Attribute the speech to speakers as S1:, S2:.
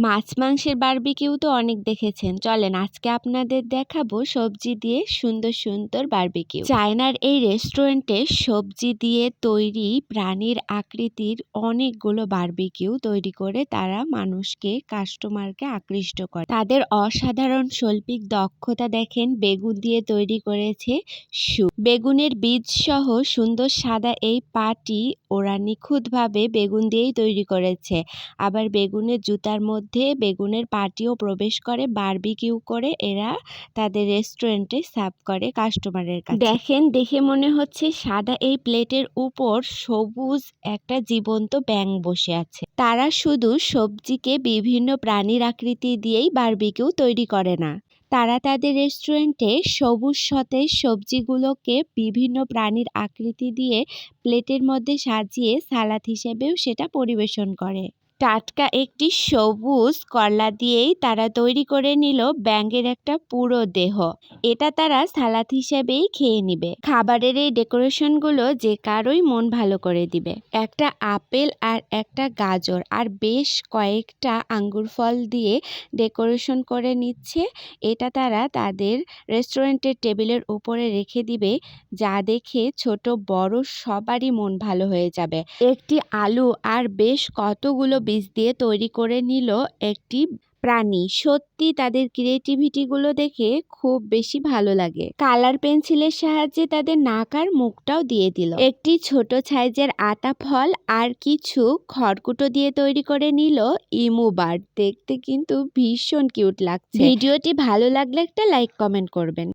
S1: মাছ মাংসের বারবিকিউ তো অনেক দেখেছেন। চলেন আজকে আপনাদের দেখাবো সবজি দিয়ে সুন্দর সুন্দর বারবিকিউ। চায়নার এই রেস্টুরেন্টে সবজি দিয়ে তৈরি প্রাণীর আকৃতির অনেকগুলো বারবিকিউ তৈরি করে তারা মানুষকে, কাস্টমারকে আকৃষ্ট করে। তাদের অসাধারণ শৈল্পিক দক্ষতা দেখেন। বেগুন দিয়ে তৈরি করেছে স্যুপ। বেগুনের বীজ সহ সুন্দর সাদা এই পাটি ওরা নিখুঁতভাবে বেগুন দিয়েই তৈরি করেছে। আবার বেগুনের জুতার মধ্যে বেগুনের পাটিও প্রবেশ করে বারবিকিউ করে এরা তাদের রেস্টুরেন্টে সার্ভ করে কাস্টমারের কাছে। দেখেন, দেখে মনে হচ্ছে সাদা এই প্লেটের উপর সবুজ একটা জীবন্ত ব্যাঙ বসে আছে। তারা শুধু সবজিকে বিভিন্ন প্রাণীর আকৃতি দিয়েই বারবিকিউ তৈরি করে না, তারা তাদের রেস্টুরেন্টে সবুজ সতেজ সবজিগুলোকে বিভিন্ন প্রাণীর আকৃতি দিয়ে প্লেটের মধ্যে সাজিয়ে সালাদ হিসেবেও সেটা পরিবেশন করে। টাটকা একটি সবুজ করলা দিয়েই তারা তৈরি করে নিল ব্যাঙের একটা পুরো দেহ। এটা তারা সালাদ হিসেবেই খেয়ে নিবে। খাবারের এই ডেকোরেশনগুলো যে কারোই মন ভালো করে দিবে। একটা আপেল আর একটা গাজর আর বেশ কয়েকটা আঙ্গুর ফল দিয়ে ডেকোরেশন করে নিচ্ছে। এটা তারা তাদের রেস্টুরেন্টের টেবিলের উপরে রেখে দিবে, যা দেখে ছোট বড় সবারই মন ভালো হয়ে যাবে। একটি আলু আর বেশ কতগুলো বীজ দিয়ে তৈরি করে নিল একটি প্রাণী। সত্যি তাদের ক্রিয়েটিভিটিগুলো দেখে খুব বেশি ভালো লাগে। কালার পেন্সিলের সাহায্যে তাদের নাক আর মুখটাও দিয়ে দিল। একটি ছোট সাইজের আতা ফল আর কিছু খড়কুটো দিয়ে তৈরি করে নিল ইমু বার্ড। দেখতে কিন্তু ভীষণ কিউট লাগছে। ভিডিওটি ভালো লাগলে একটা লাইক কমেন্ট করবেন।